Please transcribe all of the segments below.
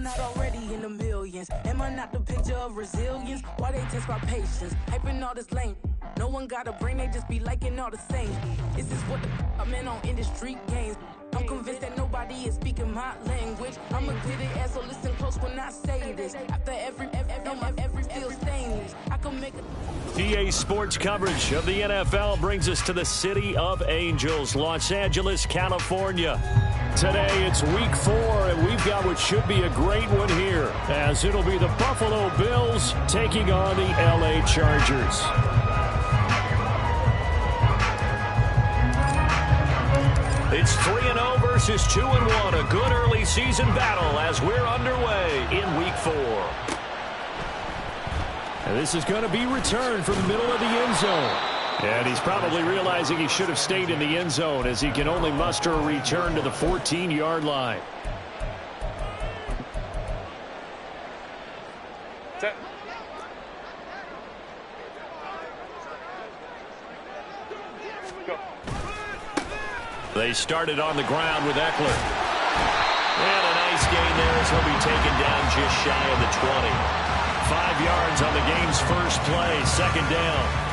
I'm not already in the millions. Am I not the picture of resilience? Why they test my patience? Hyping all this lame. No one got a brain, they just be liking all the same. This is what the I'm in on industry games. I'm convinced that nobody is speaking my language. I'm a good ass, so listen close when I say this. After every feel stainless, I can make a... EA Sports coverage of the NFL brings us to the City of Angels, Los Angeles, California. Today it's week 4, and we've got what should be a great one here, as it'll be the Buffalo Bills taking on the LA Chargers. It's 3-0 versus 2-1, a good early season battle as we're underway in week 4. And this is going to be returned from the middle of the end zone. And he's probably realizing he should have stayed in the end zone as he can only muster a return to the 14-yard line. They started on the ground with Eckler. And a nice gain there as he'll be taken down just shy of the 20. 5 yards on the game's first play, second down.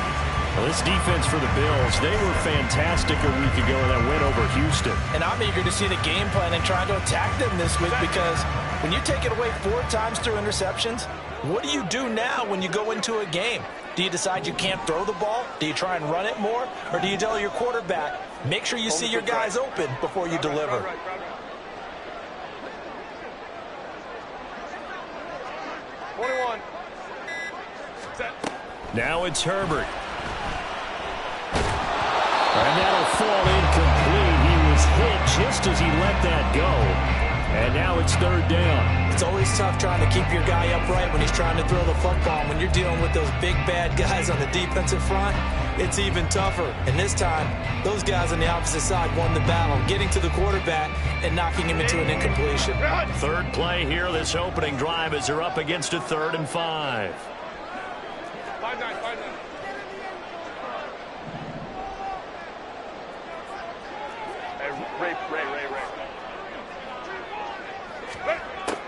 Well, this defense for the Bills, they were fantastic a week ago in that win over Houston. And I'm eager to see the game plan and trying to attack them this week, because when you take it away 4 times through interceptions, what do you do now when you go into a game? Do you decide you can't throw the ball? Do you try and run it more? Or do you tell your quarterback, make sure you see your guys open before you deliver? Now it's Herbert. And that'll fall incomplete. He was hit just as he let that go. And now it's third down. It's always tough trying to keep your guy upright when he's trying to throw the football. When you're dealing with those big bad guys on the defensive front, it's even tougher. And this time, those guys on the opposite side won the battle, getting to the quarterback and knocking him into an incompletion. Third play here, this opening drive, as they're up against a 3rd and 5.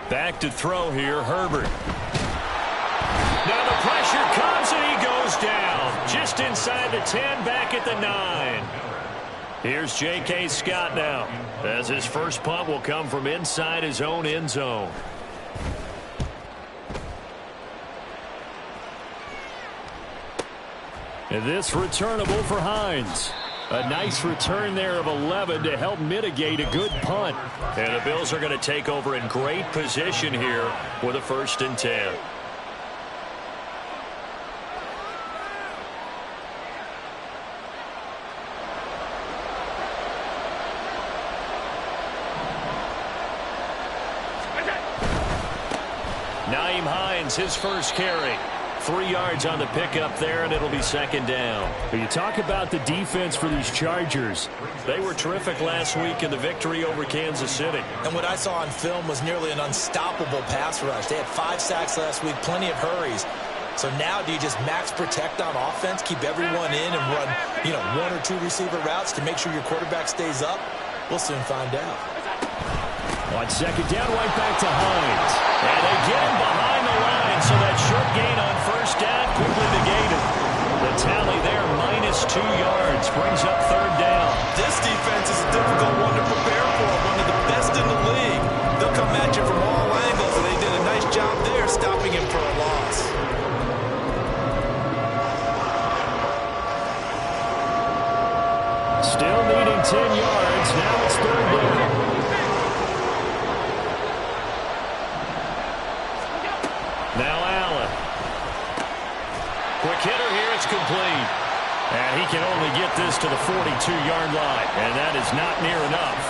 Back to throw here, Herbert. Now the pressure comes and he goes down. Just inside the 10, back at the 9. Here's J.K. Scott now, as his first punt will come from inside his own end zone. And this returnable for Hines. A nice return there of 11 to help mitigate a good punt. And the Bills are going to take over in great position here with a 1st and 10. Nyheim Hines, his first carry. 3 yards on the pickup there, and it'll be 2nd down. You talk about the defense for these Chargers. They were terrific last week in the victory over Kansas City. And what I saw on film was nearly an unstoppable pass rush. They had 5 sacks last week, plenty of hurries. So now do you just max protect on offense, keep everyone in and run, 1 or 2 receiver routes to make sure your quarterback stays up? We'll soon find out. On 2nd down, right back to Hines. And they get him behind the line, so that short gain on 1st down quickly negated. The tally there, -2 yards, brings up 3rd down. This defense is a difficult one to prepare for, one of the best in the league. They'll come at you from all angles, and they did a nice job there stopping him for a loss. Still needing 10 yards. Now it's 3rd down. Now Allen. Quick hitter here, it's complete. And he can only get this to the 42-yard line, and that is not near enough.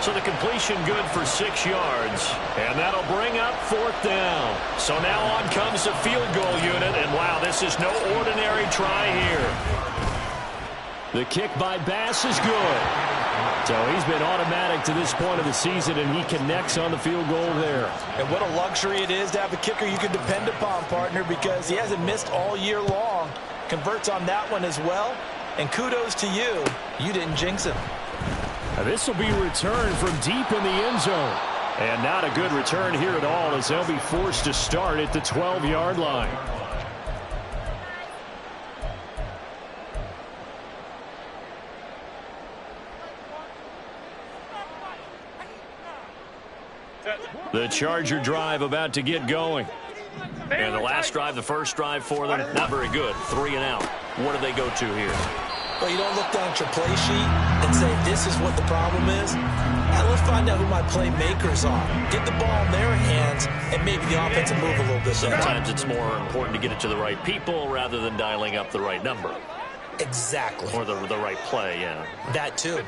So the completion good for 6 yards, and that'll bring up 4th down. So now on comes the field goal unit, and wow, this is no ordinary try here. The kick by Bass is good. So he's been automatic to this point of the season, and he connects on the field goal there. And what a luxury it is to have a kicker you can depend upon, partner, because he hasn't missed all year long. Converts on that one as well. And kudos to you. You didn't jinx him. Now this will be returned from deep in the end zone. And not a good return here at all, as they'll be forced to start at the 12-yard line. The Charger drive about to get going. And the last drive, the first drive for them, not very good. 3 and out. What do they go to here? Well, you don't look down at your play sheet and say, this is what the problem is. Now let's find out who my playmakers are. Get the ball in their hands, and maybe the offense will move a little bit better. Sometimes it's more important to get it to the right people rather than dialing up the right number. Exactly. Or the right play, yeah. That too.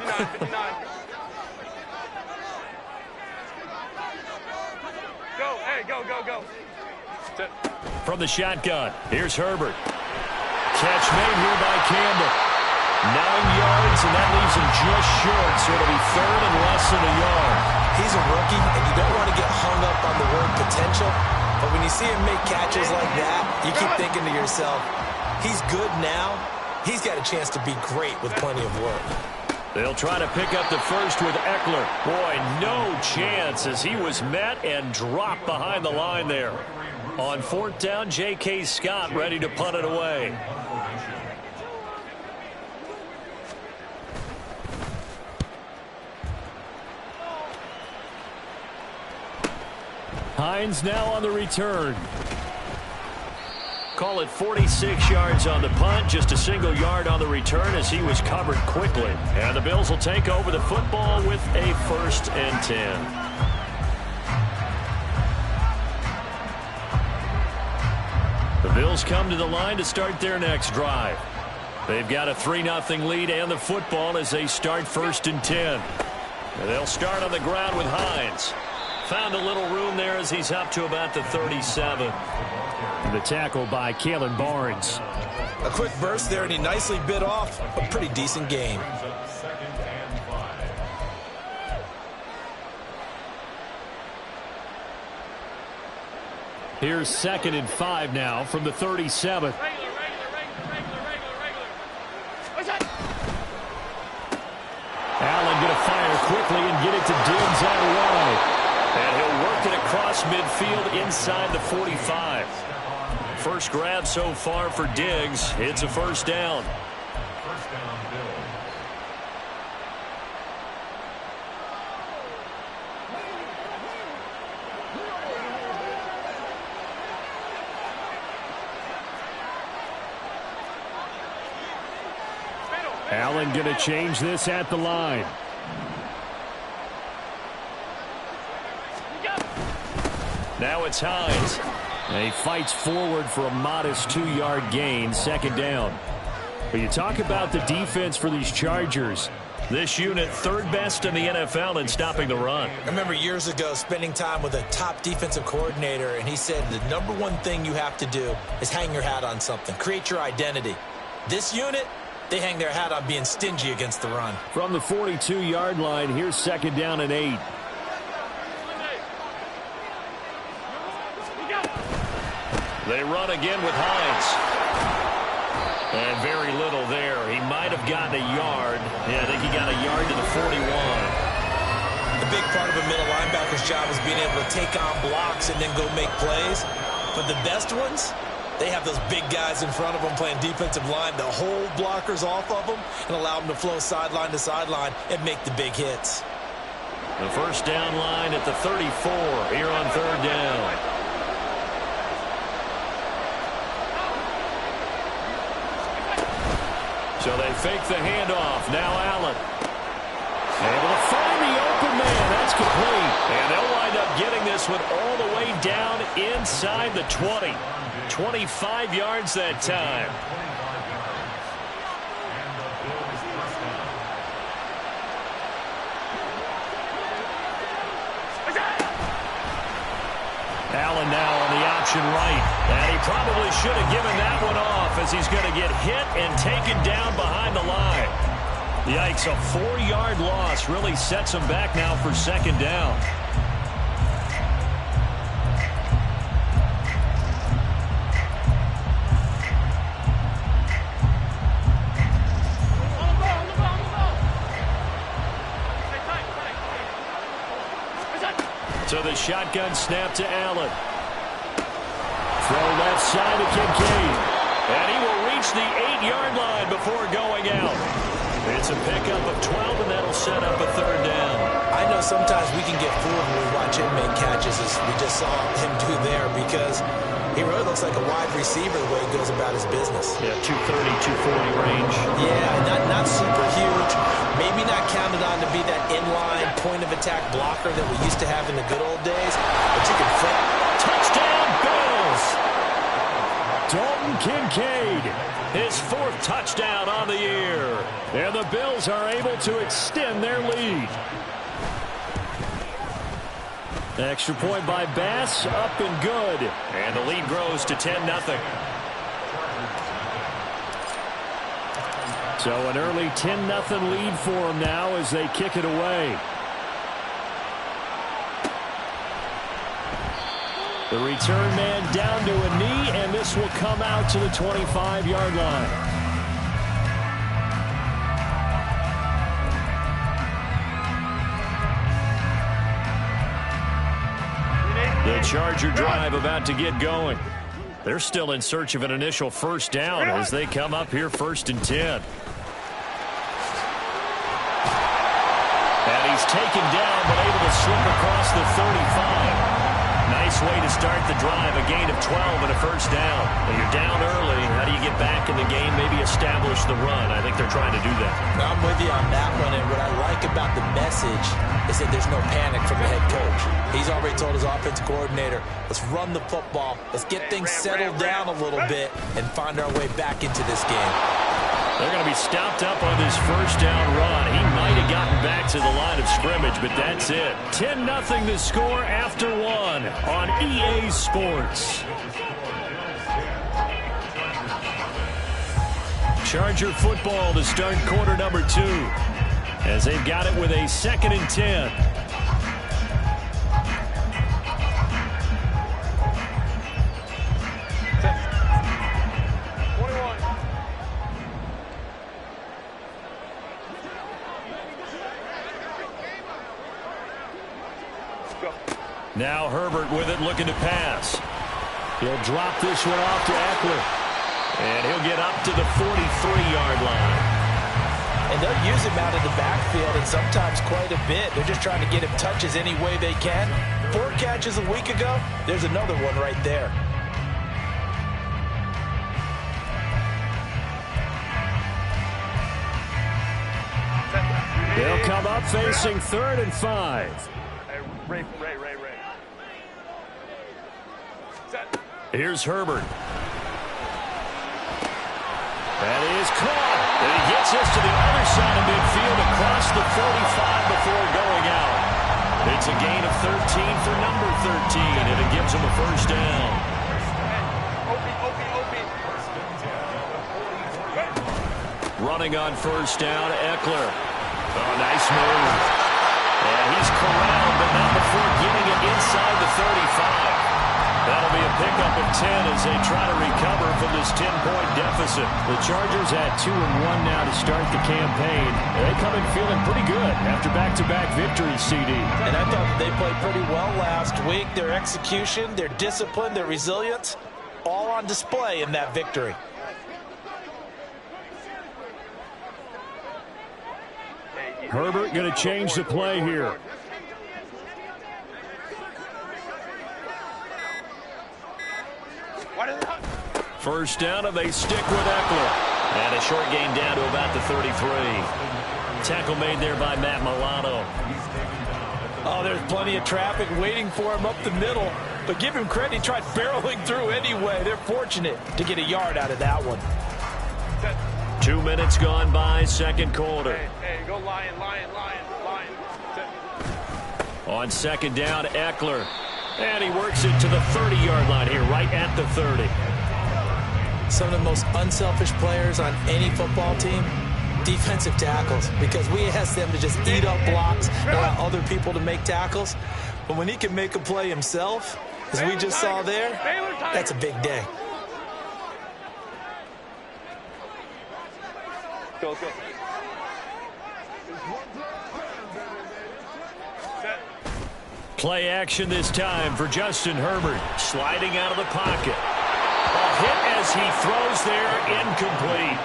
Go. From the shotgun, here's Herbert. Catch made here by Campbell. 9 yards, and that leaves him just short, so it'll be third and less than a yard. He's a rookie, and you don't want to get hung up on the word potential, but when you see him make catches like that, you keep thinking to yourself, he's good now. He's got a chance to be great with plenty of work. They'll try to pick up the first with Eckler. Boy, no chance as he was met and dropped behind the line there. On 4th down, J.K. Scott ready to punt it away. Hines now on the return. Call it 46 yards on the punt, just a single yard on the return as he was covered quickly. And the Bills will take over the football with a 1st and 10. The Bills come to the line to start their next drive. They've got a 3-0 lead and the football as they start 1st and 10. And they'll start on the ground with Hines. Found a little room there as he's up to about the 37. And the tackle by Kalen Barnes. A quick burst there, and he nicely bit off a pretty decent game. Here's 2nd and 5 now from the 37th. Allen going to fire quickly and get it to Diggs out wide. And he'll work it across midfield inside the 45. First grab so far for Diggs. It's a 1st down. Allen going to change this at the line. Now it's Hines. And he fights forward for a modest 2-yard gain, 2nd down. But you talk about the defense for these Chargers. This unit 3rd best in the NFL in stopping the run. I remember years ago spending time with a top defensive coordinator, and he said the number one thing you have to do is hang your hat on something. Create your identity. This unit, they hang their hat on being stingy against the run. From the 42-yard line, here's 2nd down and 8. They run again with Hines. And very little there. He might have gotten a yard. Yeah, I think he got a yard to the 41. The big part of a middle linebacker's job is being able to take on blocks and then go make plays. But the best ones, they have those big guys in front of them playing defensive line to hold blockers off of them and allow them to flow sideline to sideline and make the big hits. The 1st down line at the 34 here on 3rd down. So they fake the handoff. Now Allen. Able to find the open man. That's complete. And they'll wind up getting this one all the way down inside the 20. 25 yards that time. Allen now on the option right. And he probably should have given that one off as he's going to get hit and taken down behind the line. Yikes, a 4-yard loss really sets him back now for 2nd down. the shotgun snap to Allen. Throw left side to Kincaid. And he will reach the 8-yard line before going out. It's a pickup of 12, and that'll set up a third down. I know sometimes we can get fooled when we watch him make catches, as we just saw him do there, because he really looks like a wide receiver the way he goes about his business. Yeah, 230, 240 range. Yeah, not super huge. Maybe not counted on to be that inline point-of-attack blocker that we used to have in the good old days, but you can flip. Touchdown, Bills! Dalton Kincaid, his 4th touchdown on the year. And the Bills are able to extend their lead. Extra point by Bass, up and good. And the lead grows to 10-0. So an early 10-0 lead for them now as they kick it away. The return man down to a knee, and this will come out to the 25-yard line. The Charger drive about to get going. They're still in search of an initial first down as they come up here 1st and 10. And he's taken down but able to slip across the 35. Nice way to start the drive, a gain of 12 and a first down. When you're down early, how do you get back in the game, maybe establish the run? I think they're trying to do that. I'm with you on that one, and what I like about the message is that there's no panic from the head coach. He's already told his offensive coordinator, let's run the football, let's get things settled down a little bit and find our way back into this game. They're going to be stopped up on this first down run. He might have gotten back to the line of scrimmage, but that's it. 10-0 the score after 1 on EA Sports. Charger football to start quarter number 2 as they've got it with a 2nd and 10. Now Herbert with it, looking to pass. He'll drop this one off to Eckler. And he'll get up to the 43-yard line. And they'll use him out of the backfield, and sometimes quite a bit. They're just trying to get him touches any way they can. 4 catches a week ago. There's another one right there. They'll come up facing 3rd and 5. Ray. Here's Herbert. That is caught. And he gets this to the other side of midfield across the 45 before going out. It's a gain of 13 for number 13, and it gives him a first down. Running on first down, Eckler. Oh, nice move. And he's corralled, but not before getting it inside the 35. That'll be a pickup of 10 as they try to recover from this 10-point deficit. The Chargers at 2-1 now to start the campaign. They come in feeling pretty good after back-to-back victories, CD. And I thought that they played pretty well last week. Their execution, their discipline, their resilience, all on display in that victory. Herbert going to change the play here. First down, and they stick with Eckler. And a short gain down to about the 33. Tackle made there by Matt Milano. Oh, there's plenty of traffic waiting for him up the middle. But give him credit, he tried barreling through anyway. They're fortunate to get a yard out of that one. 2 minutes gone by, second quarter. Hey, go Lion. On second down, Eckler. And he works it to the 30-yard line here, right at the 30. Some of the most unselfish players on any football team, defensive tackles, because we ask them to just eat up blocks and allow other people to make tackles. But when he can make a play himself, as we just saw there, that's a big day. Go. Play action this time for Justin Herbert. Sliding out of the pocket. A hit as he throws there, incomplete.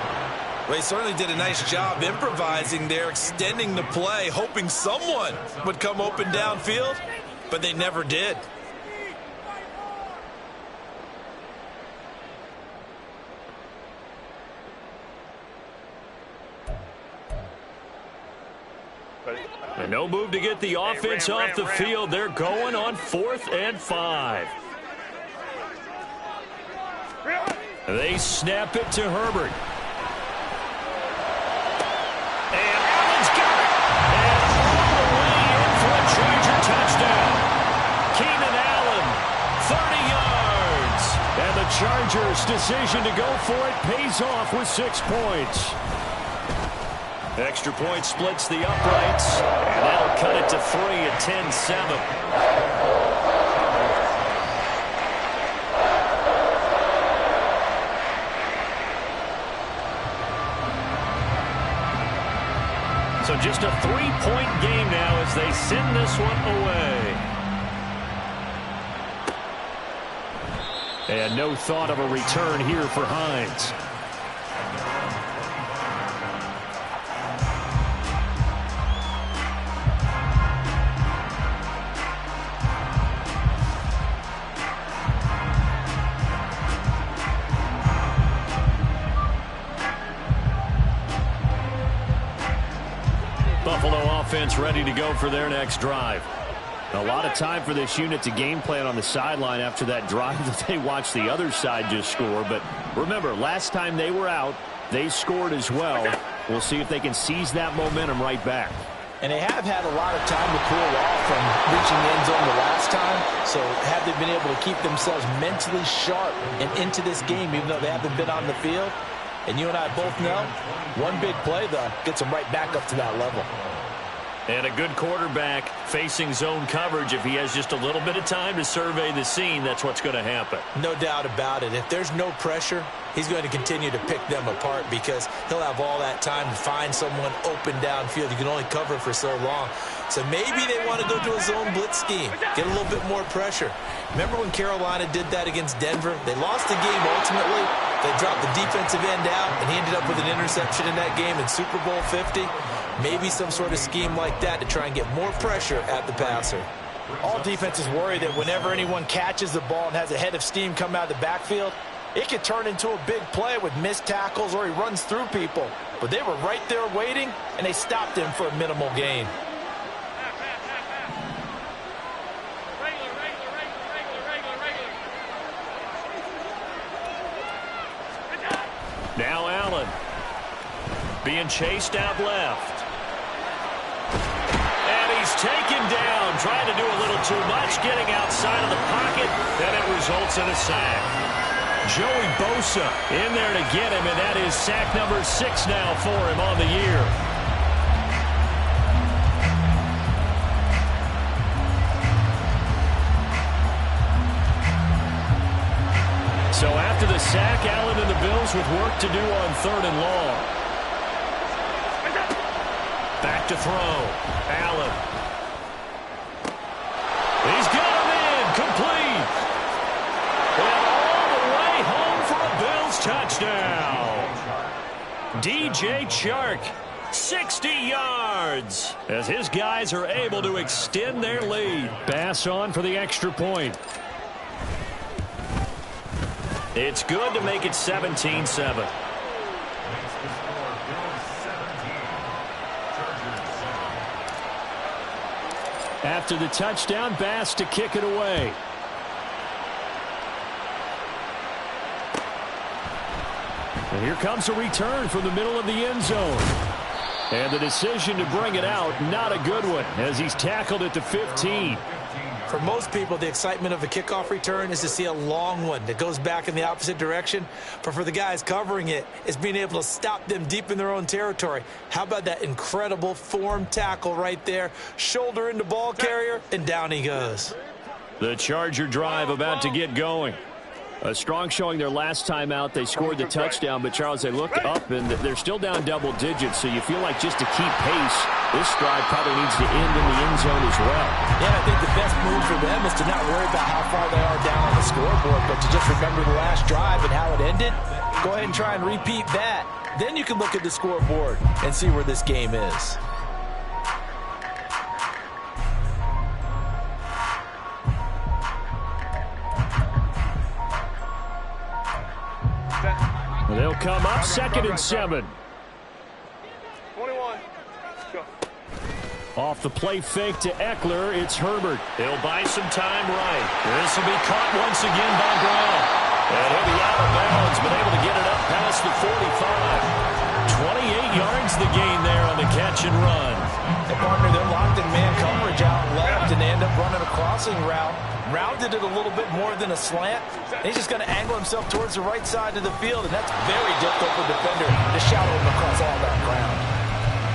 Well, he certainly did a nice job improvising there, extending the play, hoping someone would come open downfield, but they never did. And no move to get the offense off the field. They're going on 4th and 5. They snap it to Herbert. And Allen's got it. And all the way in for a Charger touchdown. Keenan Allen, 30 yards. And the Chargers' decision to go for it pays off with 6 points. Extra point splits the uprights, and that'll cut it to 3 at 10-7. So just a 3-point game now as they send this one away. And no thought of a return here for Hines. Buffalo offense ready to go for their next drive. A lot of time for this unit to game plan on the sideline after that drive that they watched the other side just score. But remember, last time they were out, they scored as well. We'll see if they can seize that momentum right back. And they have had a lot of time to cool off from reaching the end zone the last time. So have they been able to keep themselves mentally sharp and into this game even though they haven't been on the field? And you and I both know, one big play, though, gets them right back up to that level. And a good quarterback facing zone coverage. If he has just a little bit of time to survey the scene, that's what's going to happen. No doubt about it. If there's no pressure, he's going to continue to pick them apart because he'll have all that time to find someone open downfield. You can only cover for so long. So maybe they want to go to a zone blitz scheme, get a little bit more pressure. Remember when Carolina did that against Denver? They lost the game ultimately. They dropped the defensive end out, and he ended up with an interception in that game in Super Bowl 50. Maybe some sort of scheme like that to try and get more pressure at the passer. All defenses worry that whenever anyone catches the ball and has a head of steam come out of the backfield, it could turn into a big play with missed tackles or he runs through people. But they were right there waiting, and they stopped him for a minimal gain. Now Allen being chased out left. And he's taken down, trying to do a little too much, getting outside of the pocket, and it results in a sack. Joey Bosa in there to get him, and that is sack number 6 now for him on the year. So after the sack, Allen and the Bills with work to do on 3rd and long. Back to throw. Allen. He's got him in. Complete. And all the way home for a Bills touchdown. DJ Chark, 60 yards. As his guys are able to extend their lead. Pass on for the extra point. It's good to make it 17-7. After the touchdown, Bass to kick it away. And here comes a return from the middle of the end zone. And the decision to bring it out, not a good one, as he's tackled at the 15. For most people, the excitement of a kickoff return is to see a long one that goes back in the opposite direction. But for the guys covering it, it's being able to stop them deep in their own territory. How about that incredible form tackle right there? Shoulder into ball carrier, and down he goes. The Charger drive about to get going. A strong showing their last time out. They scored the touchdown, but, Charles, they look up, and they're still down double digits, so you feel like just to keep pace, this drive probably needs to end in the end zone as well. Yeah, I think the best move for them is to not worry about how far they are down on the scoreboard, but to just remember the last drive and how it ended. Go ahead and try and repeat that. Then you can look at the scoreboard and see where this game is. They'll come up 2nd and 7. 21. Go. Off the play fake to Eckler, it's Herbert. He'll buy some time right. This will be caught once again by Brown. And he'll be out of bounds, but able to get it up past the 45. 28 yards the gain there on the catch and run. And partner, they're locked in man coverage out left, and they end up running a crossing route. Rounded it a little bit more than a slant. And he's just going to angle himself towards the right side of the field, and that's very difficult for a defender to shadow him across all that ground.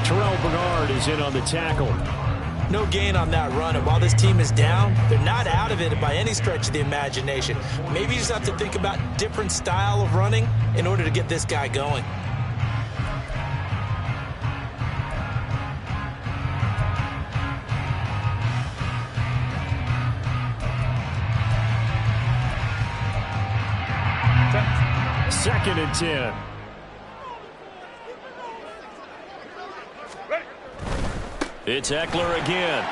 Terrell Bernard is in on the tackle. No gain on that run, and while this team is down, they're not out of it by any stretch of the imagination. Maybe you just have to think about different style of running in order to get this guy going. Second and 10. It's Eckler again.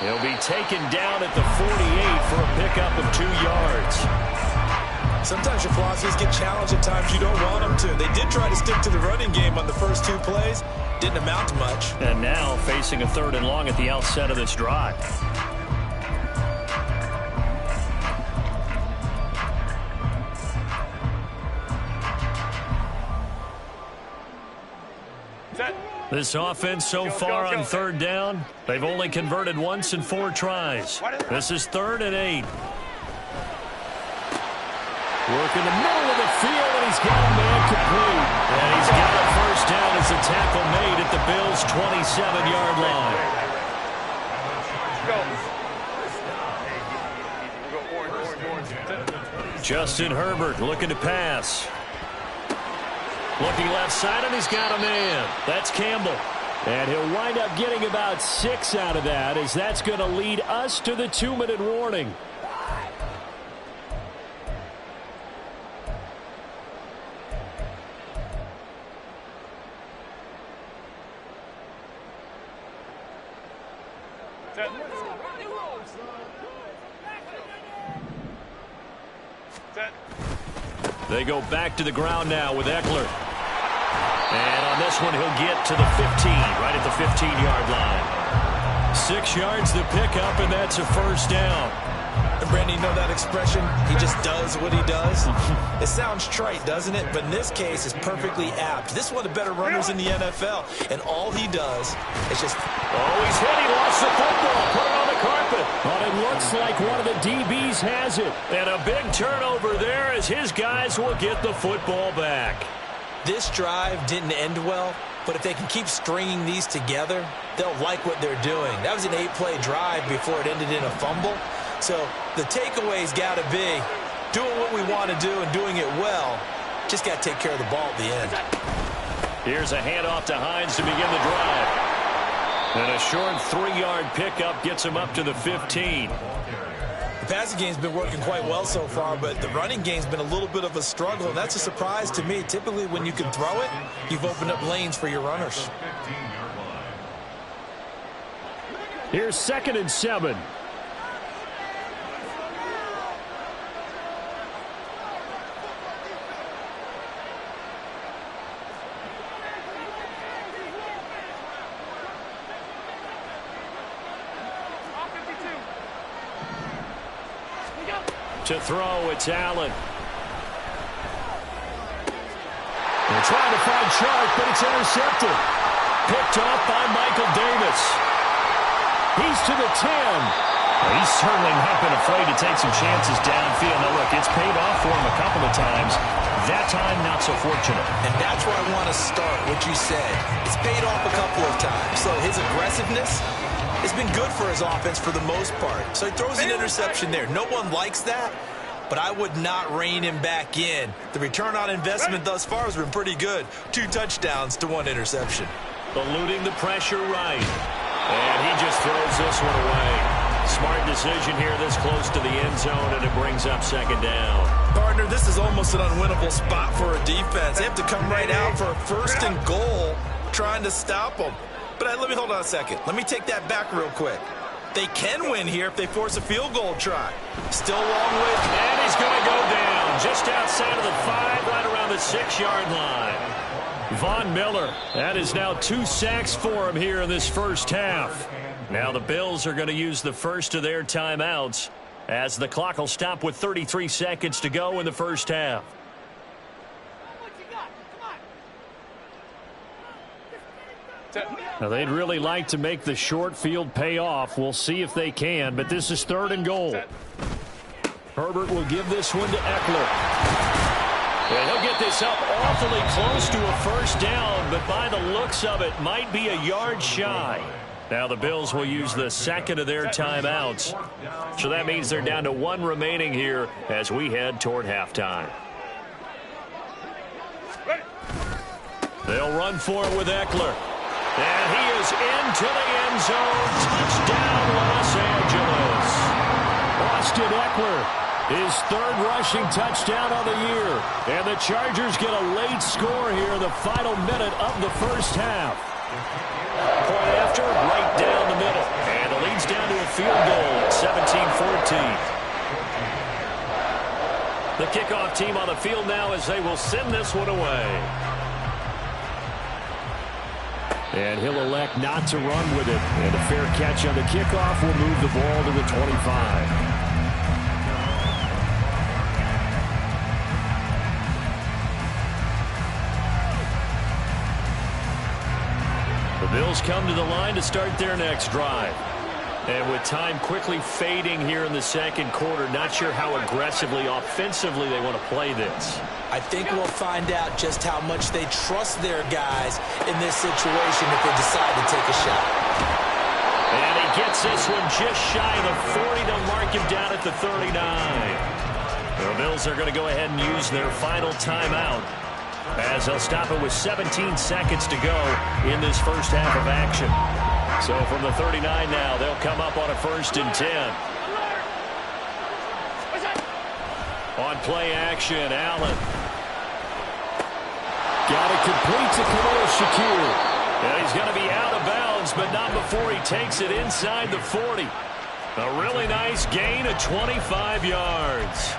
He'll be taken down at the 48 for a pickup of 2 yards. Sometimes your philosophies get challenged at times you don't want them to. They did try to stick to the running game on the first 2 plays. Didn't amount to much. And now facing a 3rd and long at the outset of this drive. This offense so far on 3rd down, they've only converted once in 4 tries. This is 3rd and 8. Work in the middle of the field, and he's got a man complete. And he's got a 1st down as the tackle made at the Bills' 27-yard line. Justin Herbert looking to pass. Looking left side, and he's got a man. That's Campbell. And he'll wind up getting about 6 out of that, as that's going to lead us to the 2-minute warning. They go back to the ground now with Eckler. And on this one, he'll get to the 15, right at the 15-yard line. 6 yards the pickup, and that's a 1st down. And Brandon, you know that expression? He just does what he does. It sounds trite, doesn't it? But in this case, it's perfectly apt. This is one of the better runners in the NFL, and all he does is just... Oh, he's hit. He lost the football. Put it on the carpet. But it looks like one of the DBs has it. And a big turnover there as his guys will get the football back. This drive didn't end well, but if they can keep stringing these together, they'll like what they're doing. That was an 8-play drive before it ended in a fumble. So the takeaway's got to be doing what we want to do and doing it well. Just got to take care of the ball at the end. Here's a handoff to Hines to begin the drive. And a short 3-yard pickup gets him up to the 15. The passing game's been working quite well so far, but the running game's been a little bit of a struggle, and that's a surprise to me. Typically, when you can throw it, you've opened up lanes for your runners. Here's 2nd and 7. To throw, it's Allen. They're trying to find Sharp, but it's intercepted. Picked off by Michael Davis. He's to the 10. Well, he's certainly not been afraid to take some chances downfield. Now, look, it's paid off for him a couple of times. That time, not so fortunate. And that's where I want to start, what you said. It's paid off a couple of times. So his aggressiveness It's been good for his offense for the most part. So he throws an interception there. No one likes that, but I would not rein him back in. The return on investment thus far has been pretty good. 2 touchdowns to 1 interception. Eluding the pressure right. And he just throws this one away. Smart decision here this close to the end zone, and it brings up 2nd down. Partner, this is almost an unwinnable spot for a defense. They have to come right out for a 1st and goal trying to stop them. But let me hold on a second. Let me take that back real quick. They can win here if they force a field goal try. Still a long way. And he's going to go down just outside of the 5, right around the 6-yard line. Von Miller, that is now 2 sacks for him here in this first half. Now the Bills are going to use the first of their timeouts as the clock will stop with 33 seconds to go in the first half. Now they'd really like to make the short field pay off. We'll see if they can, but this is 3rd and goal. Herbert will give this one to Eckler. And he'll get this up awfully close to a 1st down, but by the looks of it, might be a yard shy. Now the Bills will use the 2nd of their timeouts. So that means they're down to 1 remaining here as we head toward halftime. They'll run for it with Eckler. And he is into the end zone. Touchdown, Los Angeles. Austin Eckler, his 3rd rushing touchdown of the year. And the Chargers get a late score here in the final minute of the first half. Point after, right down the middle. And it leads down to a field goal at 17-14. The kickoff team on the field now as they will send this one away. And he'll elect not to run with it. And a fair catch on the kickoff will move the ball to the 25. The Bills come to the line to start their next drive. And with time quickly fading here in the 2nd quarter, not sure how aggressively, offensively they want to play this. I think we'll find out just how much they trust their guys in this situation if they decide to take a shot. And he gets this one just shy of the 40 to mark him down at the 39. The Bills are going to go ahead and use their final timeout as they'll stop it with 17 seconds to go in this first half of action. So from the 39 now, they'll come up on a 1st and 10. On play action, Allen. Got it complete to Khalil Shakir. And he's going to be out of bounds, but not before he takes it inside the 40. A really nice gain of 25 yards.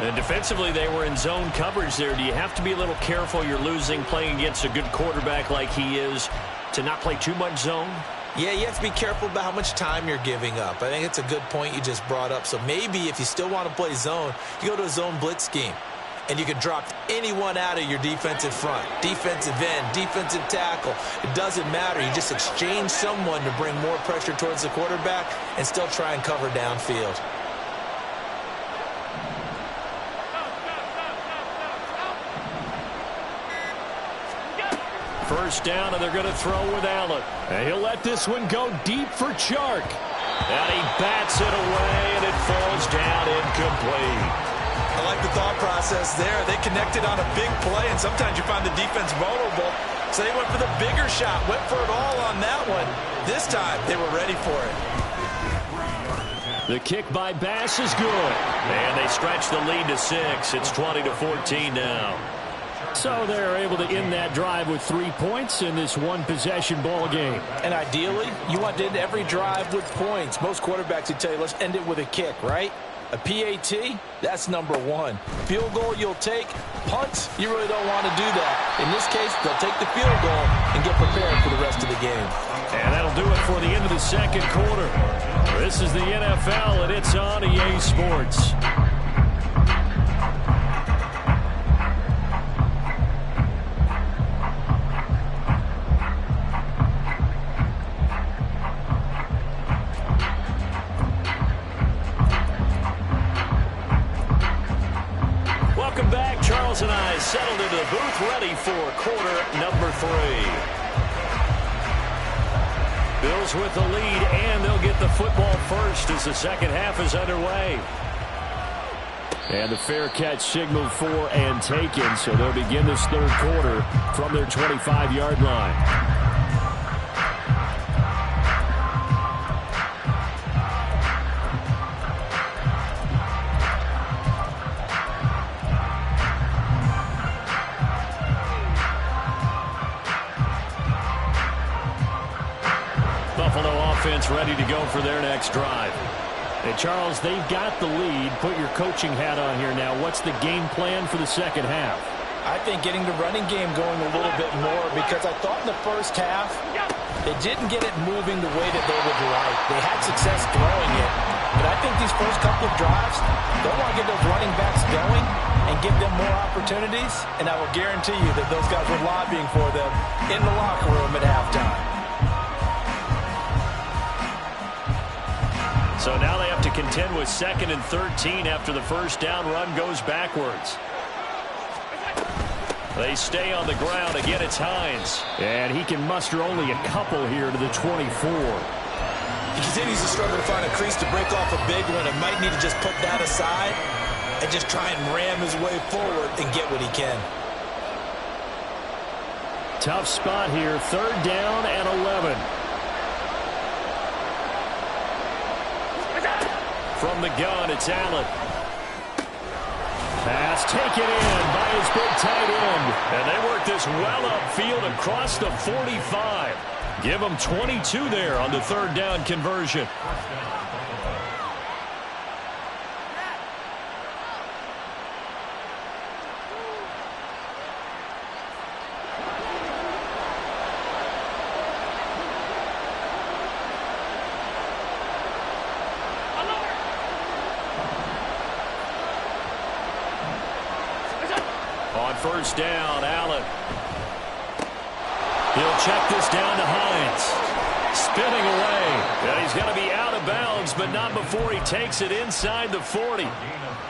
And defensively, they were in zone coverage there. Do you have to be a little careful? You're losing, playing against a good quarterback like he is, to not play too much zone? Yeah, you have to be careful about how much time you're giving up. I think it's a good point you just brought up. So maybe if you still want to play zone, you go to a zone blitz scheme. And you can drop anyone out of your defensive front. Defensive end, defensive tackle. It doesn't matter. You just exchange someone to bring more pressure towards the quarterback and still try and cover downfield. First down, and they're going to throw with Allen. And he'll let this one go deep for Chark. And he bats it away, and it falls down incomplete. I like the thought process there. They connected on a big play, and sometimes you find the defense vulnerable. So they went for the bigger shot, went for it all on that one. This time, they were ready for it. The kick by Bass is good. And they stretch the lead to 6. It's 20-14 now. So they're able to end that drive with 3 points in this one-possession ball game. And ideally, you want to end every drive with points. Most quarterbacks would tell you, let's end it with a kick, right? A PAT, that's number 1. Field goal you'll take. Punts, you really don't want to do that. In this case, they'll take the field goal and get prepared for the rest of the game. And that'll do it for the end of the second quarter. This is the NFL, and it's on EA Sports. And I settled into the booth ready for quarter number 3. Bills with the lead, and they'll get the football first as the second half is underway. And the fair catch signaled for and taken, so they'll begin this third quarter from their 25-yard line. Buffalo offense ready to go for their next drive. Hey, Charles, they've got the lead. Put your coaching hat on here now. What's the game plan for the second half? I think getting the running game going a little bit more, because I thought in the first half they didn't get it moving the way that they would like. They had success throwing it, but I think these first couple of drives, they want to get those running backs going and give them more opportunities, and I will guarantee you that those guys were lobbying for them in the locker room at halftime. So now they have to contend with 2nd and 13 after the first down run goes backwards. They stay on the ground. Again, it's Hines. And he can muster only a couple here to the 24. He continues to struggle to find a crease to break off a big one, and might need to just put that aside and just try and ram his way forward and get what he can. Tough spot here. 3rd down and 11. From the gun, it's Allen. Pass taken in by his big tight end. And they work this well upfield across the 45. Give them 22 there on the 3rd down conversion. First down, Allen. He'll check this down to Hines. Spinning away. And he's going to be out of bounds, but not before he takes it inside the 40.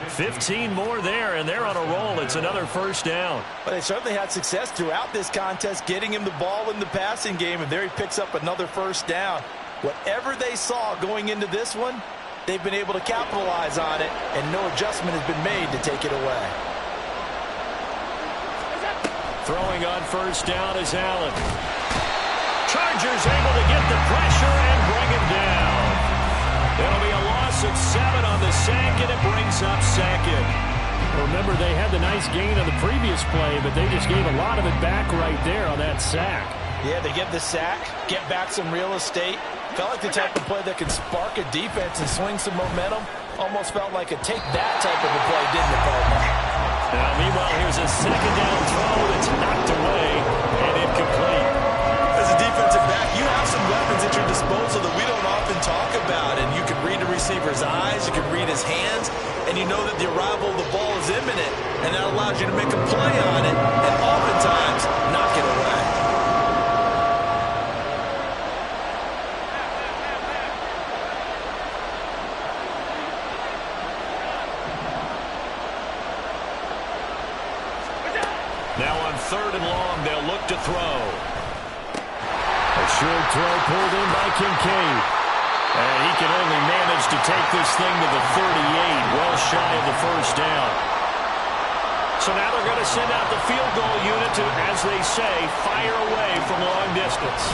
15 more there, and they're on a roll. It's another first down. Well, they certainly had success throughout this contest, getting him the ball in the passing game, and there he picks up another first down. Whatever they saw going into this one, they've been able to capitalize on it, and no adjustment has been made to take it away. Throwing on first down is Allen. Chargers able to get the pressure and bring him down. It'll be a loss of 7 on the sack, and it brings up 2nd. Remember, they had the nice gain on the previous play, but they just gave a lot of it back right there on that sack. Yeah, they get the sack, get back some real estate. Felt like the type of play that could spark a defense and swing some momentum. Almost felt like a take-that type of a play, didn't it, Cardinal? Now, meanwhile, here's a 2nd down throw that's knocked away and incomplete. As a defensive back, you have some weapons at your disposal that we don't often talk about, and you can read a receiver's eyes, you can read his hands, and you know that the arrival of the ball is imminent, and that allows you to make a play on it, and oftentimes knock it away. Now on 3rd and long, they'll look to throw. A short throw pulled in by Kincaid. And he can only manage to take this thing to the 38, well shy of the first down. So now they're going to send out the field goal unit to, as they say, fire away from long distance.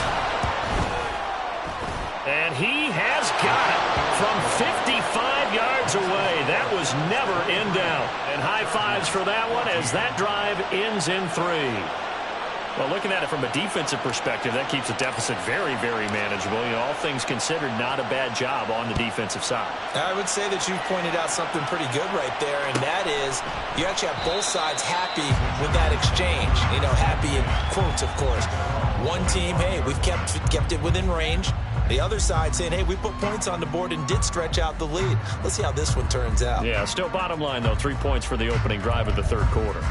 And he has got it from 55 yards away. That was never in doubt. And high fives for that one as that drive ends in 3. Well, looking at it from a defensive perspective, that keeps the deficit very, very manageable. You know, all things considered, not a bad job on the defensive side. I would say that you pointed out something pretty good right there, and that is you actually have both sides happy with that exchange. You know, happy in quotes, of course. One team, hey, we've kept it within range. The other side saying, hey, we put points on the board and did stretch out the lead. Let's see how this one turns out. Yeah, still bottom line, though, 3 points for the opening drive of the 3rd quarter.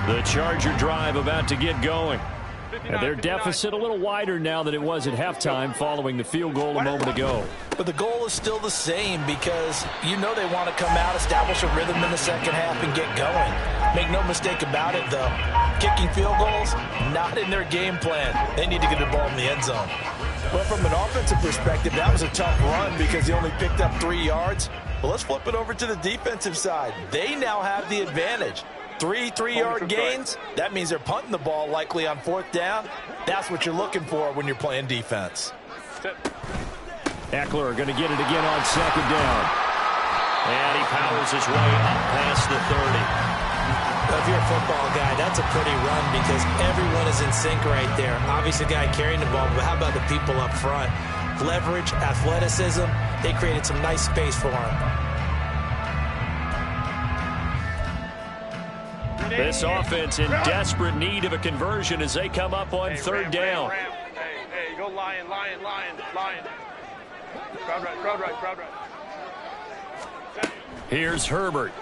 The Charger drive about to get going. And their deficit a little wider now than it was at halftime following the field goal a moment ago. But the goal is still the same because you know they want to come out, establish a rhythm in the second half, and get going. Make no mistake about it, though. Kicking field goals, not in their game plan. They need to get the ball in the end zone. Well, from an offensive perspective, that was a tough run because he only picked up 3 yards. Well, let's flip it over to the defensive side. They now have the advantage. 3 3-yard gains, that means they're punting the ball likely on 4th down. That's what you're looking for when you're playing defense. Eckler going to get it again on 2nd down. And he powers his way up past the 30. If you're a football guy, that's a pretty run because everyone is in sync right there. Obviously, the guy carrying the ball, but how about the people up front? Leverage, athleticism, they created some nice space for him. This offense in desperate need of a conversion as they come up on 3rd down. Hey, go lion. Crowd right. Here's Herbert.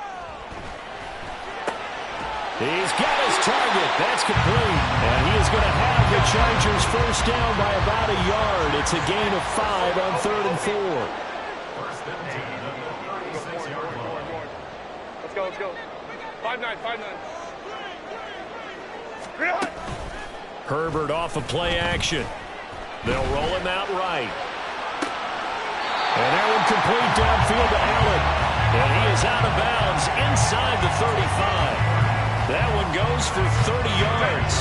He's got his target. That's complete. And he is going to have the Chargers 1st down by about a yard. It's a gain of 5 on 3rd and 4. Let's go. 5-9. Herbert off of play action. They'll roll him out right. And that one complete downfield to Allen. And he is out of bounds inside the 35. That one goes for 30 yards.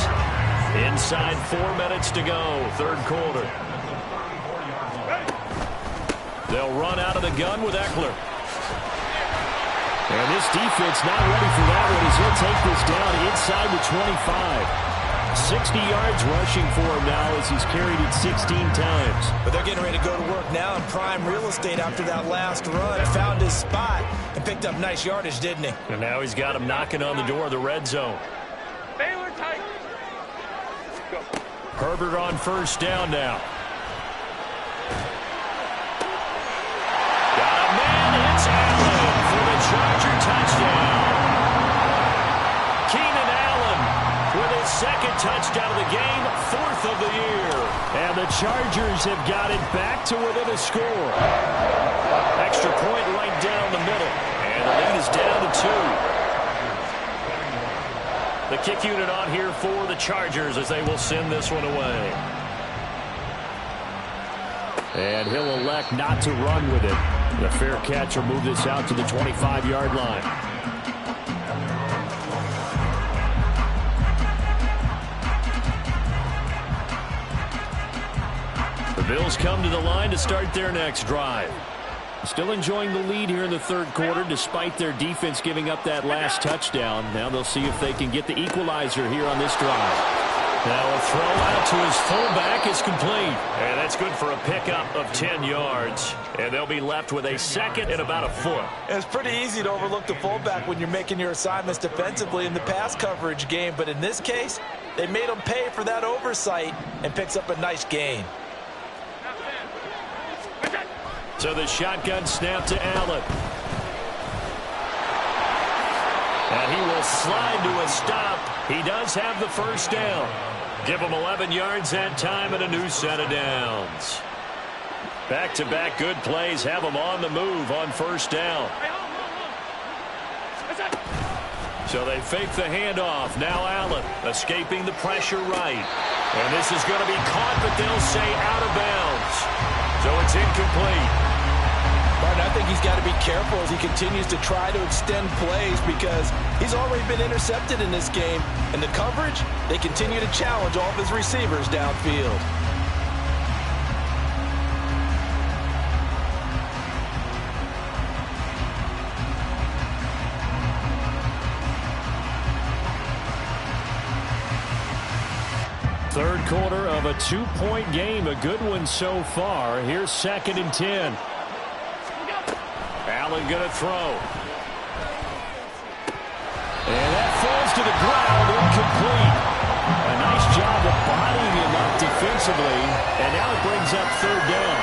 Inside 4 minutes to go, 3rd quarter. They'll run out of the gun with Eckler. And this defense not ready for that one as he'll take this down inside the 25. 60 yards rushing for him now as he's carried it 16 times. But they're getting ready to go to work now in prime real estate after that last run. Found his spot and picked up nice yardage, didn't he? And now he's got him knocking on the door of the red zone. Baylor tight. Go. Herbert on 1st down now. Got a man, it's Allen for the Charger touchdown. Keenan Allen with his 2nd touchdown of the game, 4th of the year. And the Chargers have got it back to within a score. Extra point right down the middle. And the lead is down to 2. The kick unit on here for the Chargers as they will send this one away. And he'll elect not to run with it. The fair catch will move this out to the 25-yard line. The Bills come to the line to start their next drive. Still enjoying the lead here in the 3rd quarter despite their defense giving up that last touchdown. Now they'll see if they can get the equalizer here on this drive. Now a throw out to his fullback is complete. And that's good for a pickup of 10 yards. And they'll be left with a 2nd and about a foot. It's pretty easy to overlook the fullback when you're making your assignments defensively in the pass coverage game. But in this case, they made him pay for that oversight and picks up a nice gain. So the shotgun snap to Allen. And he will slide to a stop. He does have the 1st down. Give him 11 yards that time and a new set of downs. Back-to-back good plays have him on the move on 1st down. So they fake the handoff. Now Allen escaping the pressure right. And this is going to be caught, but they'll say out of bounds. So it's incomplete. Martin, I think he's got to be careful as he continues to try to extend plays because he's already been intercepted in this game. And the coverage, they continue to challenge all of his receivers downfield. Third quarter of a 2-point game, a good one so far. Here's 2nd and 10. Allen going to throw. And that falls to the ground, incomplete. A nice job of bodying him up defensively, and now it brings up 3rd down.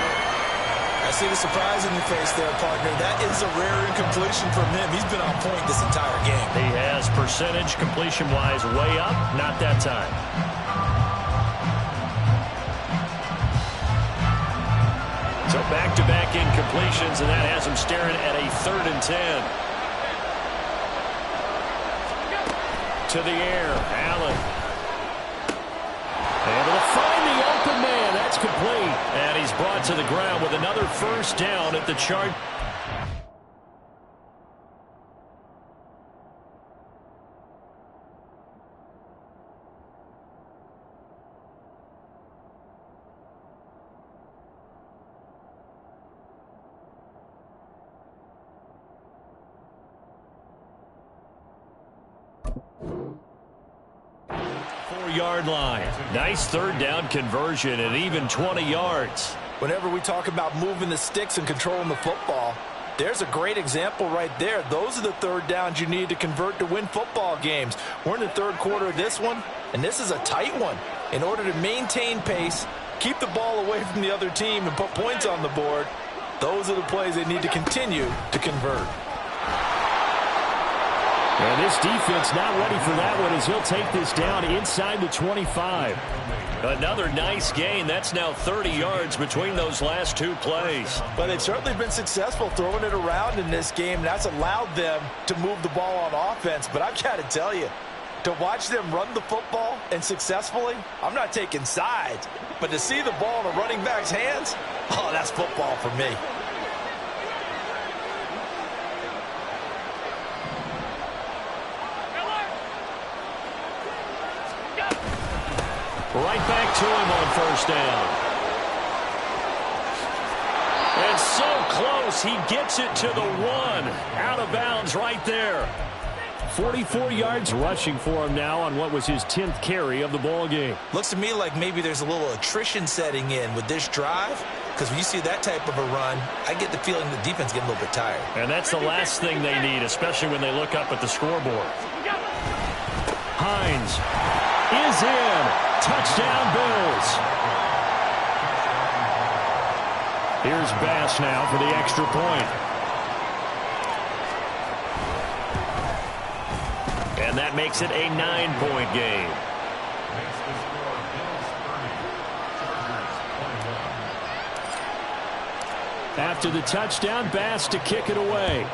I see the surprise in your face there, partner. That is a rare incompletion from him. He's been on point this entire game. He has percentage completion-wise way up, not that time. back-to-back incompletions, and that has him staring at a 3rd and 10. To the air, Allen. Able to find the open man. That's complete. And he's brought to the ground with another first down at the Chargers. Yard line. Nice 3rd down conversion and even 20 yards. Whenever we talk about moving the sticks and controlling the football, there's a great example right there. Those are the 3rd downs you need to convert to win football games. We're in the 3rd quarter of this one, and this is a tight one. In order to maintain pace, keep the ball away from the other team, and put points on the board, those are the plays they need to continue to convert. And this defense not ready for that one as he'll take this down inside the 25. Another nice gain. That's now 30 yards between those last 2 plays. But they've certainly been successful throwing it around in this game. That's allowed them to move the ball on offense. But I've got to tell you, to watch them run the football and successfully, I'm not taking sides. But to see the ball in a running back's hands, oh, that's football for me. Right back to him on first down. And so close, he gets it to the 1. Out of bounds right there. 44 yards rushing for him now on what was his 10th carry of the ball game. Looks to me like maybe there's a little attrition setting in with this drive, because when you see that type of a run, I get the feeling the defense getting a little bit tired. And that's the last thing they need, especially when they look up at the scoreboard. Hines is in. Touchdown, Bills. Here's Bass now for the extra point. And that makes it a 9-point game. After the touchdown, Bass to kick it away.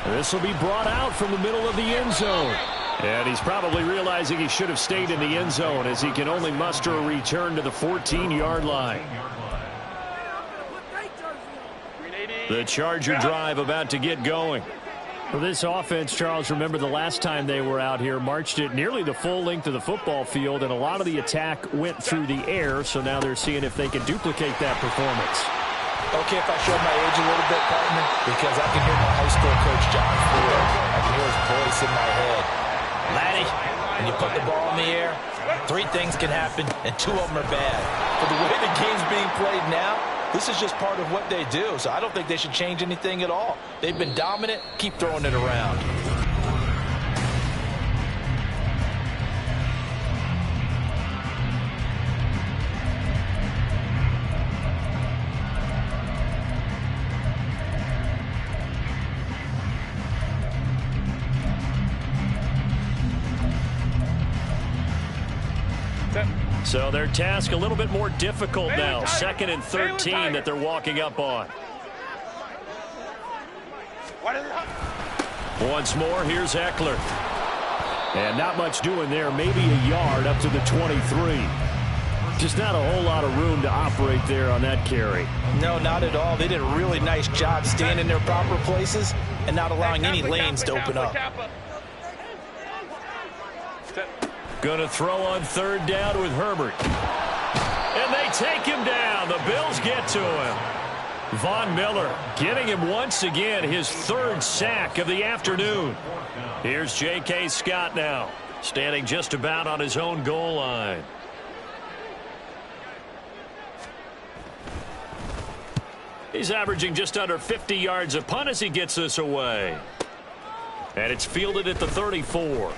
This will be brought out from the middle of the end zone. And he's probably realizing he should have stayed in the end zone as he can only muster a return to the 14-yard line. The Charger drive about to get going. For this offense, Charles, remember the last time they were out here, marched it nearly the full length of the football field, and a lot of the attack went through the air, so now they're seeing if they can duplicate that performance. Okay, if I show my age a little bit, partner, because I can hear my high school coach, John Ford. I can hear his voice in my head. Laddie, when you put the ball in the air, 3 things can happen, and 2 of them are bad. But the way the game's being played now, this is just part of what they do, so I don't think they should change anything at all. They've been dominant. Keep throwing it around. So their task a little bit more difficult now. 2nd and 13 that they're walking up on. Once more, here's Eckler. And not much doing there. Maybe a yard up to the 23. Just not a whole lot of room to operate there on that carry. No, not at all. They did a really nice job staying in their proper places and not allowing any lanes to open up. Going to throw on 3rd down with Herbert. And they take him down. The Bills get to him. Von Miller getting him once again his 3rd sack of the afternoon. Here's J.K. Scott now, standing just about on his own goal line. He's averaging just under 50 yards a punt as he gets this away. And it's fielded at the 34.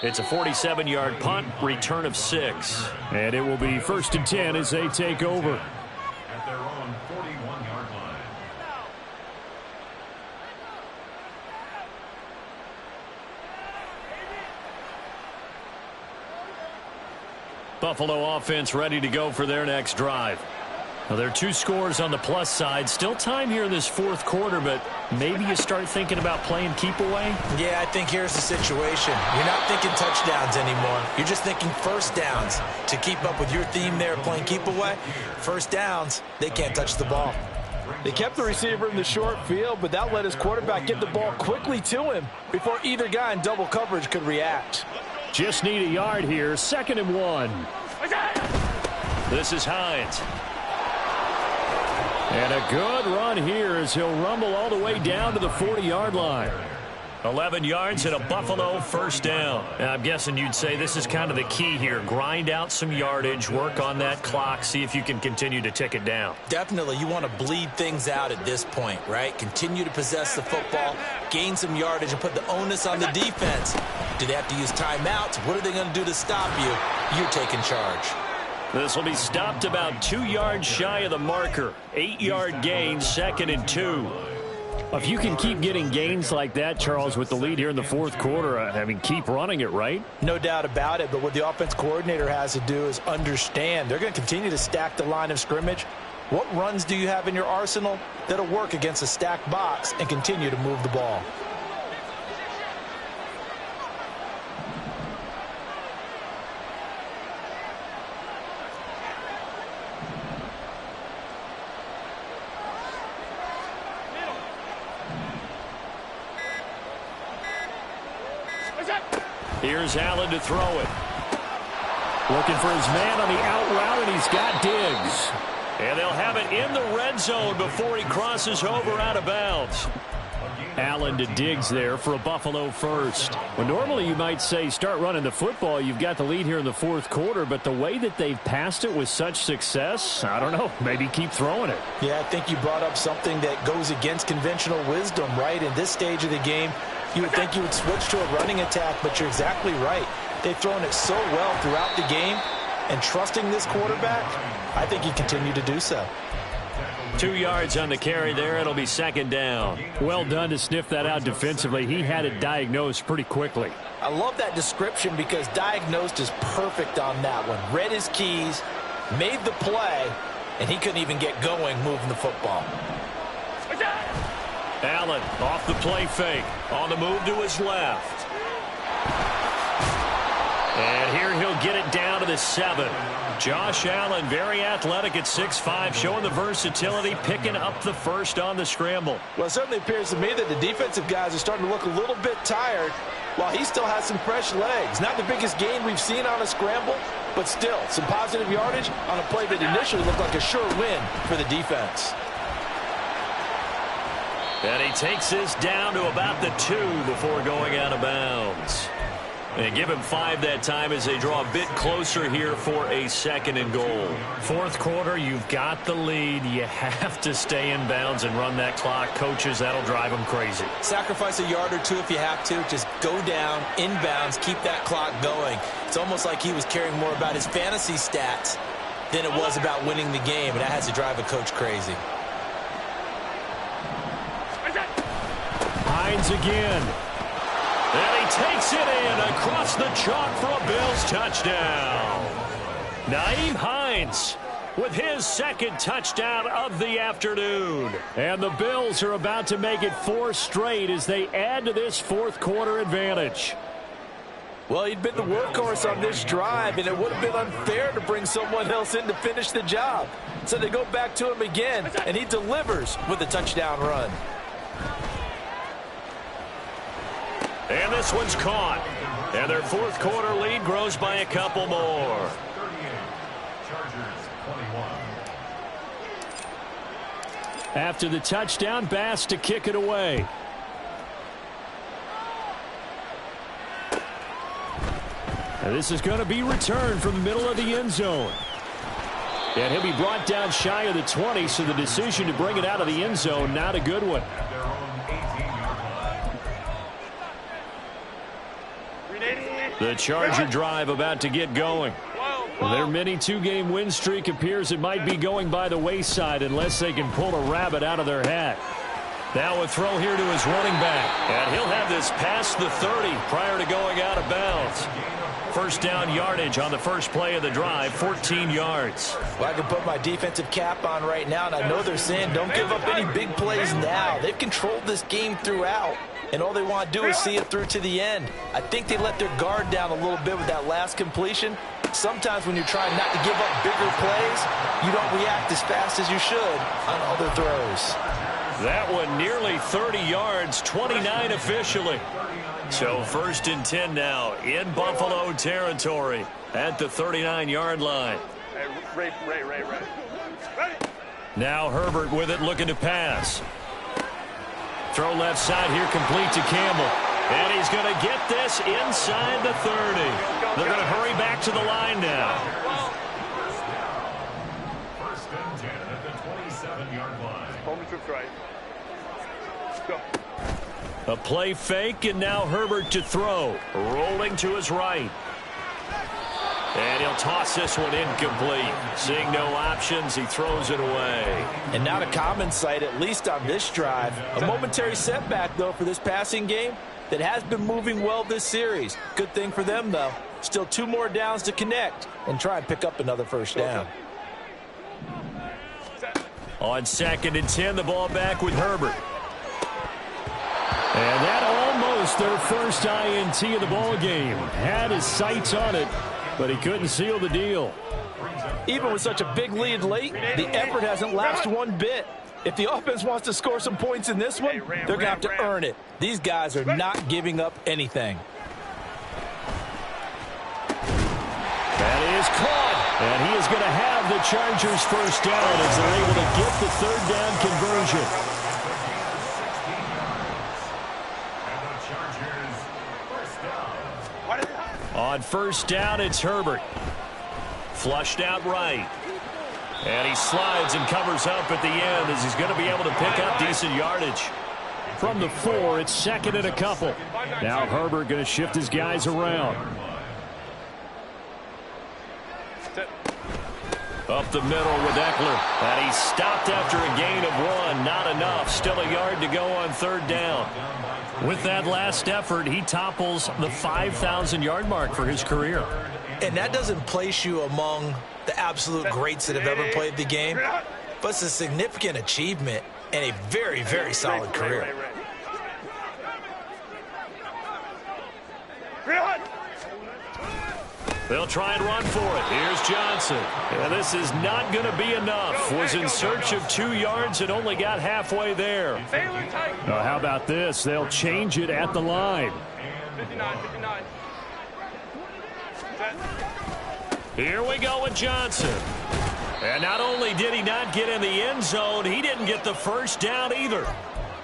It's a 47-yard punt, return of 6. And it will be 1st and 10 as they take over. At their own 41-yard line. Buffalo offense ready to go for their next drive. Well, there are 2 scores on the plus side. Still time here in this fourth quarter, but maybe you start thinking about playing keep away? Yeah, I think here's the situation. You're not thinking touchdowns anymore. You're just thinking first downs. To keep up with your theme there, playing keep away, first downs, they can't touch the ball. They kept the receiver in the short field, but that let his quarterback get the ball quickly to him before either guy in double coverage could react. Just need a yard here. 2nd and 1. This is Hines. And a good run here as he'll rumble all the way down to the 40-yard line. 11 yards and a Buffalo first down. And I'm guessing you'd say this is kind of the key here. Grind out some yardage, work on that clock, see if you can continue to tick it down. Definitely, you want to bleed things out at this point, right? Continue to possess the football, gain some yardage, and put the onus on the defense. Do they have to use timeouts? What are they going to do to stop you? You're taking charge. This will be stopped about 2 yards shy of the marker. 8-yard gain, 2nd and 2. If you can keep getting gains like that, Charles, with the lead here in the fourth quarter, I mean, keep running it, right? No doubt about it, but what the offense coordinator has to do is understand. They're going to continue to stack the line of scrimmage. What runs do you have in your arsenal that'll work against a stacked box and continue to move the ball? Here's Allen to throw it. Looking for his man on the out route, and he's got Diggs. And they'll have it in the red zone before he crosses over out of bounds. Allen to Diggs there for a Buffalo first. Well, normally you might say start running the football. You've got the lead here in the fourth quarter, but the way that they've passed it with such success, I don't know, maybe keep throwing it. Yeah, I think you brought up something that goes against conventional wisdom, right? In this stage of the game, you would think you would switch to a running attack, but you're exactly right. They've thrown it so well throughout the game, and trusting this quarterback, I think he continued to do so. 2 yards on the carry there. It'll be 2nd down. Well done to sniff that out defensively. He had it diagnosed pretty quickly. I love that description because diagnosed is perfect on that one. Read his keys, made the play, and he couldn't even get going moving the football. Allen off the play fake. On the move to his left. And here he'll get it down to the 7. Josh Allen, very athletic at 6'5", showing the versatility, picking up the first on the scramble. Well, it certainly appears to me that the defensive guys are starting to look a little bit tired while he still has some fresh legs. Not the biggest gain we've seen on a scramble, but still some positive yardage on a play that initially looked like a sure win for the defense. And he takes this down to about the 2 before going out of bounds. And give him 5 that time as they draw a bit closer here for a 2nd and goal. Fourth quarter, you've got the lead. You have to stay in bounds and run that clock. Coaches, that'll drive them crazy. Sacrifice a yard or two if you have to. Just go down, in bounds, keep that clock going. It's almost like he was caring more about his fantasy stats than it was about winning the game, and that has to drive a coach crazy. Hines again. And he takes it in across the chalk for a Bills touchdown. Nyheim Hines with his 2nd touchdown of the afternoon. And the Bills are about to make it 4 straight as they add to this fourth quarter advantage. Well, he'd been the workhorse on this drive, and it would have been unfair to bring someone else in to finish the job. So they go back to him again, and he delivers with a touchdown run. And this one's caught. And their fourth quarter lead grows by a couple more. 38, Chargers 21. After the touchdown, Bass to kick it away. And this is going to be returned from the middle of the end zone. And he'll be brought down shy of the 20, so the decision to bring it out of the end zone, not a good one. At their own 18-yard line. The Charger drive about to get going. Their mini 2-game win streak appears it might be going by the wayside unless they can pull a rabbit out of their hat. Now a throw here to his running back. And he'll have this past the 30 prior to going out of bounds. First down yardage on the first play of the drive, 14 yards. Well, I can put my defensive cap on right now, and I know they're saying don't give up any big plays now. They've controlled this game throughout, and all they want to do is see it through to the end. I think they let their guard down a little bit with that last completion. Sometimes when you're trying not to give up bigger plays, you don't react as fast as you should on other throws. That one nearly 30 yards, 29 officially. So 1st and 10 now in Buffalo territory at the 39-yard line. Hey, Ray. Now Herbert with it, looking to pass. Throw left side here, complete to Campbell. And he's going to get this inside the 30. They're going to hurry back to the line now. First and 10 at the 27-yard line. Home trips right. Let's go. A play fake, and now Herbert to throw. Rolling to his right. And he'll toss this one incomplete. Seeing no options, he throws it away. And not a common sight, at least on this drive. A momentary setback, though, for this passing game that has been moving well this series. Good thing for them, though. Still 2 more downs to connect and try and pick up another first down. On 2nd and 10, the ball back with Herbert. And that almost their first INT of the ball game. Had his sights on it, but he couldn't seal the deal. Even with such a big lead late, the effort hasn't lapsed one bit. If the offense wants to score some points in this one, they're going to have to earn it. These guys are not giving up anything. That is caught. And he is going to have the Chargers first down as they're able to get the 3rd down conversion. On 1st down, it's Herbert. Flushed out right. And he slides and covers up at the end as he's going to be able to pick up decent yardage. From the 4, it's 2nd and a couple. Now Herbert going to shift his guys around. Up the middle with Eckler. And he stopped after a gain of 1. Not enough. Still a yard to go on 3rd down. With that last effort, he topples the 5,000-yard mark for his career. And that doesn't place you among the absolute greats that have ever played the game, but it's a significant achievement and a very, very solid career. They'll try and run for it. Here's Johnson. And this is not going to be enough. Was in search of 2 yards and only got halfway there. How about this? They'll change it at the line. 59. Here we go with Johnson. And not only did he not get in the end zone, he didn't get the first down either.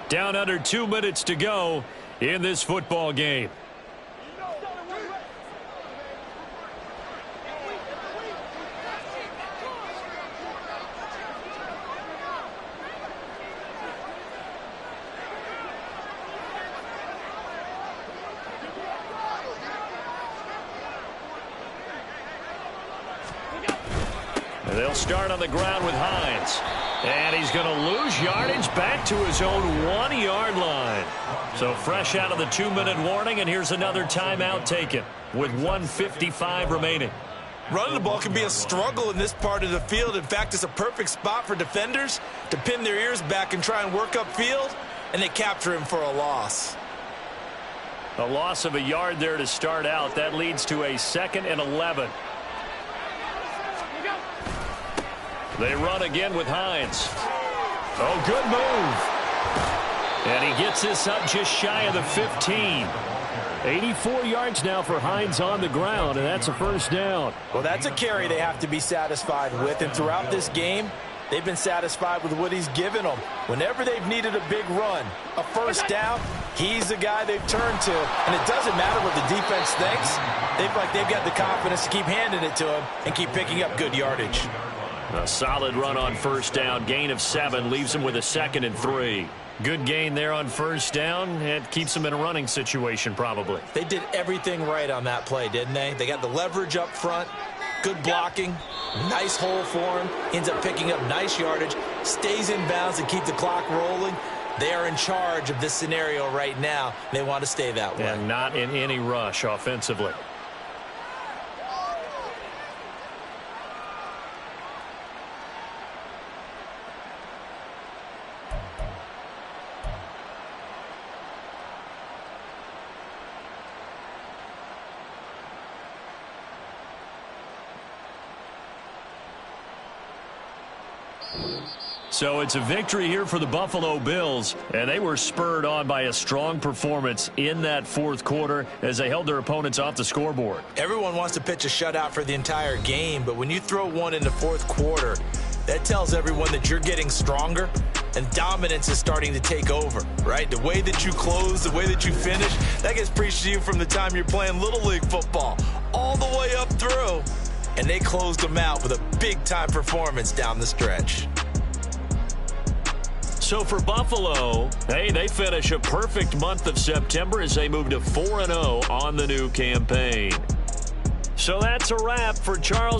Down under 2 minutes to go in this football game. They'll start on the ground with Hines. And he's going to lose yardage back to his own 1-yard line. So fresh out of the 2-minute warning, and here's another timeout taken with 1:55 remaining. Running the ball can be a struggle in this part of the field. In fact, it's a perfect spot for defenders to pin their ears back and try and work upfield, and they capture him for a loss. A loss of a yard there to start out. That leads to a 2nd and 11. They run again with Hines. Oh, good move. And he gets this up just shy of the 15. 84 yards now for Hines on the ground, and that's a first down. Well, that's a carry they have to be satisfied with, and throughout this game, they've been satisfied with what he's given them. Whenever they've needed a big run, a first down, he's the guy they've turned to. And it doesn't matter what the defense thinks. They feel like they've got the confidence to keep handing it to him and keep picking up good yardage. A solid run on first down. Gain of 7 leaves him with a 2nd and 3. Good gain there on first down. It keeps him in a running situation probably. They did everything right on that play, didn't they? They got the leverage up front, good blocking, nice hole for him, ends up picking up nice yardage, stays in bounds and keep the clock rolling. They are in charge of this scenario right now. They want to stay that way. And not in any rush offensively. So it's a victory here for the Buffalo Bills, and they were spurred on by a strong performance in that fourth quarter as they held their opponents off the scoreboard. Everyone wants to pitch a shutout for the entire game, but when you throw one in the fourth quarter, that tells everyone that you're getting stronger and dominance is starting to take over, right? The way that you close, the way that you finish, that gets preached to you from the time you're playing Little League football all the way up through. And they closed them out with a big-time performance down the stretch. So for Buffalo, hey, they finish a perfect month of September as they move to 4-0 on the new campaign. So that's a wrap for Charles